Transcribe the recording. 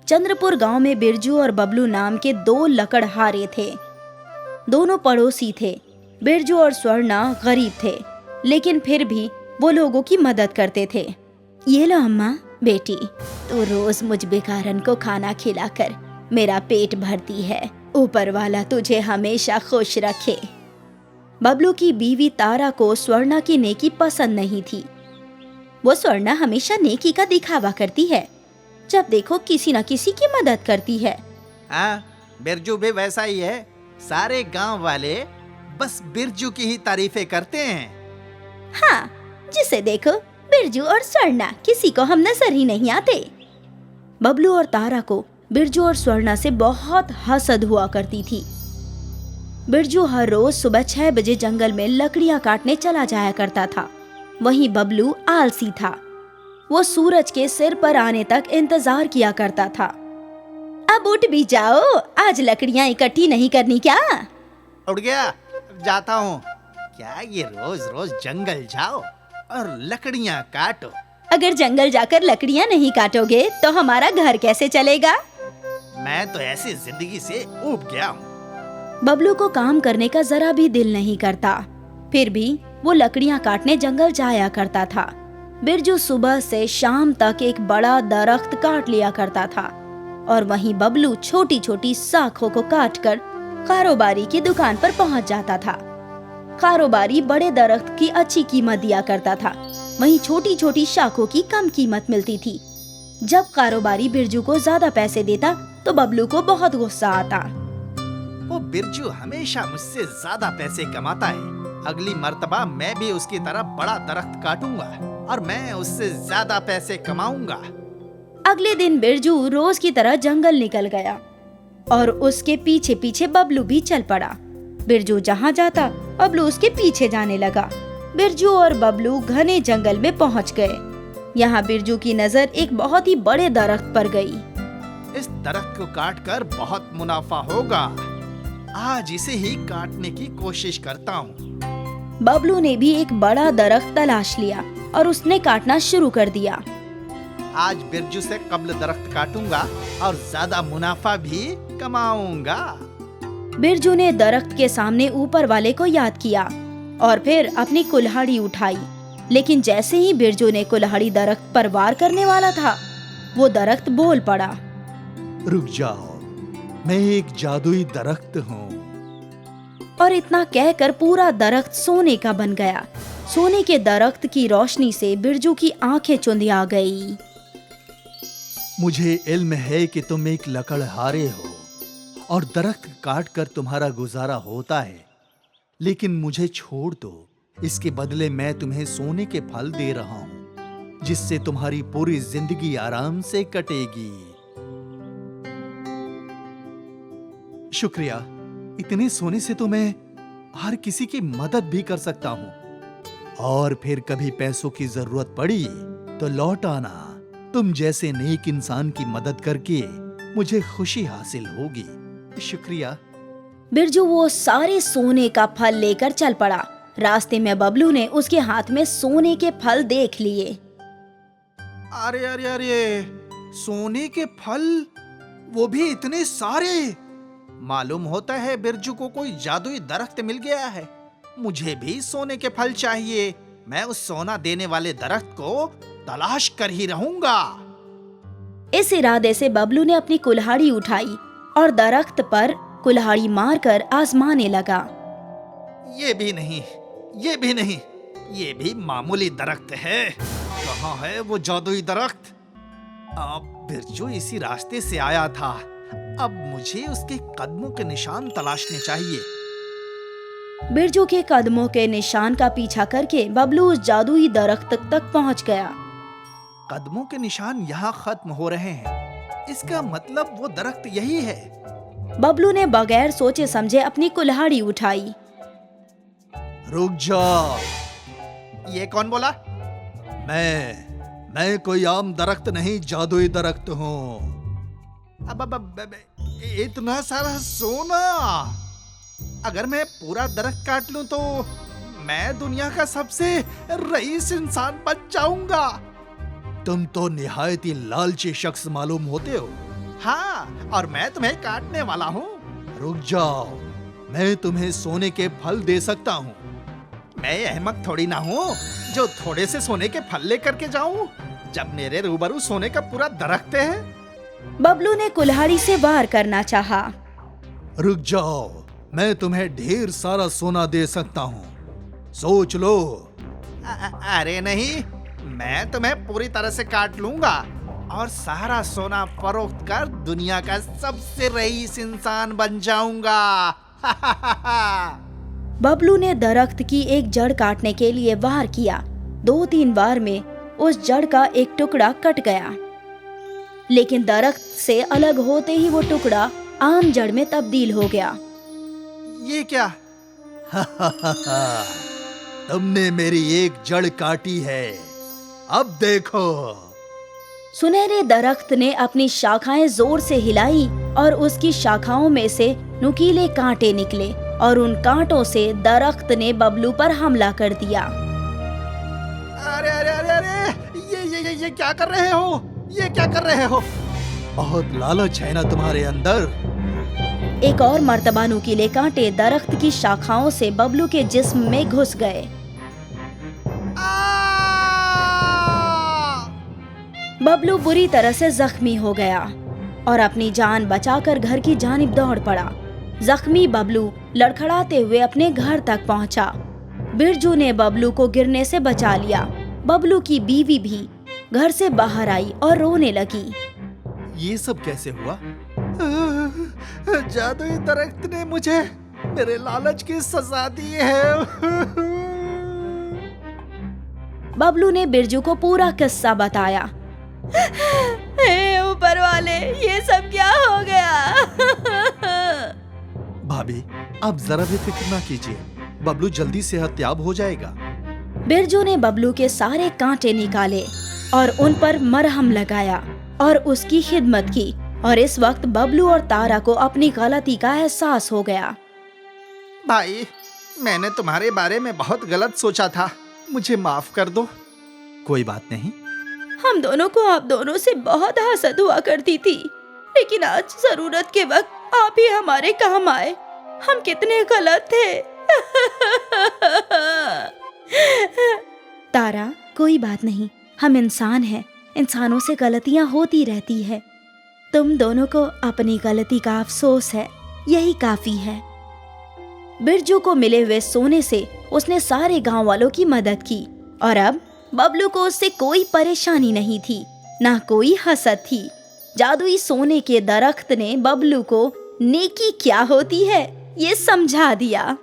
चंद्रपुर गांव में बिरजू और बबलू नाम के दो लकड़हारे थे। दोनों पड़ोसी थे। बिरजू और स्वर्णा गरीब थे, लेकिन फिर भी वो लोगों की मदद करते थे। ये लो अम्मा, बेटी, तू रोज मुझ बेकारन को खाना खिलाकर मेरा पेट भरती है। ऊपर वाला तुझे हमेशा खुश रखे। बबलू की बीवी तारा को स्वर्णा की नेकी पसंद नहीं थी। वो स्वर्णा हमेशा नेकी का दिखावा करती है, जब देखो किसी न किसी की मदद करती है। हाँ, बिरजू भी वैसा ही है। सारे गांव वाले बस बिरजू की ही तारीफें करते हैं। हाँ, जिसे देखो बिरजू और स्वर्णा, किसी को हम नजर ही नहीं आते। बबलू और तारा को बिरजू और स्वर्णा से बहुत हसद हुआ करती थी। बिरजू हर रोज सुबह 6 बजे जंगल में लकड़ियां काटने चला जाया करता था। वहीं बबलू आलसी था। वो सूरज के सिर पर आने तक इंतजार किया करता था। अब उठ भी जाओ, आज लकड़ियां इकट्ठी नहीं करनी क्या? उठ गया, जाता हूँ। क्या ये रोज रोज जंगल जाओ और लकड़ियाँ काटो? अगर जंगल जाकर लकड़ियां नहीं काटोगे तो हमारा घर कैसे चलेगा? मैं तो ऐसी जिंदगी से ऊब गया हूँ। बबलू को काम करने का जरा भी दिल नहीं करता, फिर भी वो लकड़ियां काटने जंगल जाया करता था। बिरजू सुबह से शाम तक एक बड़ा दरख्त काट लिया करता था और वहीं बबलू छोटी छोटी शाखों को काटकर कारोबारी की दुकान पर पहुंच जाता था। कारोबारी बड़े दरख्त की अच्छी कीमत दिया करता था, वहीं छोटी छोटी शाखों की कम कीमत मिलती थी। जब कारोबारी बिरजू को ज्यादा पैसे देता तो बबलू को बहुत गुस्सा आता। वो बिरजू हमेशा मुझसे ज्यादा पैसे कमाता है। अगली मर्तबा मैं भी उसकी तरह बड़ा दरख्त काटूंगा और मैं उससे ज्यादा पैसे कमाऊंगा। अगले दिन बिरजू रोज की तरह जंगल निकल गया और उसके पीछे पीछे बबलू भी चल पड़ा। बिरजू जहाँ जाता बबलू उसके पीछे जाने लगा। बिरजू और बबलू घने जंगल में पहुँच गए। यहाँ बिरजू की नजर एक बहुत ही बड़े दरख्त पर गई। इस दरख्त को काटकर बहुत मुनाफा होगा। आज इसे ही काटने की कोशिश करता हूँ। बबलू ने भी एक बड़ा दरख्त तलाश लिया और उसने काटना शुरू कर दिया। आज बिरजू से कब्ल दरख्त काटूंगा और ज्यादा मुनाफा भी कमाऊंगा। बिरजू ने दरख्त के सामने ऊपर वाले को याद किया और फिर अपनी कुल्हाड़ी उठाई। लेकिन जैसे ही बिरजू ने कुल्हाड़ी दरख्त पर वार करने वाला था, वो दरख्त बोल पड़ा। रुक जाओ, मैं एक जादुई दरख्त हूँ। और इतना कहकर पूरा दरख्त सोने का बन गया। सोने के दरख्त की रोशनी से बिरजू की आंखें चुंधिया गई। मुझे इल्म है कि तुम एक लकड़हारे हो और दरख्त काट कर तुम्हारा गुजारा होता है, लेकिन मुझे छोड़ दो। इसके बदले मैं तुम्हें सोने के फल दे रहा हूँ, जिससे तुम्हारी पूरी जिंदगी आराम से कटेगी। शुक्रिया, इतने सोने से तो मैं हर किसी की मदद भी कर सकता हूँ। और फिर कभी पैसों की जरूरत पड़ी तो लौट आना। तुम जैसे नेक इंसान की मदद करके मुझे खुशी हासिल होगी। शुक्रिया। बिरजू वो सारे सोने का फल लेकर चल पड़ा। रास्ते में बबलू ने उसके हाथ में सोने के फल देख लिए। अरे अरे अरे, सोने के फल, वो भी इतने सारे! मालूम होता है बिरजू को कोई जादुई दरख्त मिल गया है। मुझे भी सोने के फल चाहिए। मैं उस सोना देने वाले दरख्त को तलाश कर ही रहूंगा। इस इरादे से बबलू ने अपनी कुल्हाड़ी उठाई और दरख्त पर कुल्हाड़ी मारकर आजमाने लगा। ये भी नहीं, ये भी नहीं, ये भी मामूली दरख्त है। कहाँ है वो जादुई दरख्त? अब बिरजू इसी रास्ते से आया था। अब मुझे उसके कदमों के निशान तलाशने चाहिए। बिरजू के कदमों के निशान का पीछा करके बबलू उस जादुई दरख्त तक पहुंच गया। कदमों के निशान यहाँ खत्म हो रहे हैं। इसका मतलब वो दरख्त यही है। बबलू ने बगैर सोचे समझे अपनी कुल्हाड़ी उठाई। रुक जा। ये कौन बोला? मैं कोई आम दरख्त नहीं, जादुई दरख्त हूँ। अब इतना सारा सोना! अगर मैं पूरा दरख्त काट लूं तो मैं दुनिया का सबसे रईस इंसान बन जाऊंगा। तुम तो निहायत ही लालची शख्स मालूम होते हो। हाँ, और मैं तुम्हें काटने वाला हूँ। रुक जाओ, मैं तुम्हें सोने के फल दे सकता हूँ। मैं अहमक थोड़ी ना हूँ जो थोड़े से सोने के फल लेकर के जाऊँ, जब मेरे रूबरू सोने का पूरा दरख्त है। बबलू ने कुल्हाड़ी से वार करना चाहा। रुक जाओ, मैं तुम्हें ढेर सारा सोना दे सकता हूँ, सोच लो। अरे नहीं, मैं तुम्हें पूरी तरह से काट लूंगा और सारा सोना फरोख्त कर दुनिया का सबसे रईस इंसान बन जाऊंगा। बबलू ने दरख्त की एक जड़ काटने के लिए वार किया। 2-3 बार में उस जड़ का एक टुकड़ा कट गया, लेकिन दरख्त से अलग होते ही वो टुकड़ा आम जड़ में तब्दील हो गया। ये क्या? तुमने मेरी एक जड़ काटी है, अब देखो। सुनहरे दरख्त ने अपनी शाखाएं जोर से हिलाई और उसकी शाखाओं में से नुकीले कांटे निकले और उन कांटों से दरख्त ने बबलू पर हमला कर दिया। अरे अरे अरे अरे, ये क्या कर रहे हो? ये क्या कर रहे हो? बहुत लालच है ना तुम्हारे अंदर। एक और मर्तबा नुकीले कांटे दरख्त की शाखाओं से बबलू के जिस्म में घुस गए। बबलू बुरी तरह से जख्मी हो गया और अपनी जान बचाकर घर की जानिब दौड़ पड़ा। जख्मी बबलू लड़खड़ाते हुए अपने घर तक पहुंचा। बिरजू ने बबलू को गिरने से बचा लिया। बबलू की बीवी भी घर से बाहर आई और रोने लगी। ये सब कैसे हुआ? जादुई दरख्त ने मुझे मेरे लालच की सजा दी है। बबलू ने बिरजू को पूरा किस्सा बताया। हे ऊपर वाले, ये सब क्या हो गया? भाभी, आप जरा भी फिक्र ना कीजिए, बबलू जल्दी सेहतयाब हो जाएगा। बिरजू ने बबलू के सारे कांटे निकाले और उन पर मरहम लगाया और उसकी खिदमत की, और इस वक्त बबलू और तारा को अपनी गलती का एहसास हो गया। भाई, मैंने तुम्हारे बारे में बहुत गलत सोचा था, मुझे माफ कर दो। कोई बात नहीं। हम दोनों को आप दोनों से बहुत हसद हुआ करती थी, लेकिन आज जरूरत के वक्त आप ही हमारे काम आए। हम कितने गलत थे। तारा, कोई बात नहीं, हम इंसान हैं, इंसानों से गलतियां होती रहती है। तुम दोनों को अपनी गलती का अफसोस है, यही काफी है। बिरजू को मिले हुए सोने से उसने सारे गांव वालों की मदद की और अब बबलू को उससे कोई परेशानी नहीं थी, ना कोई हसद थी। जादुई सोने के दरख्त ने बबलू को नेकी क्या होती है ये समझा दिया।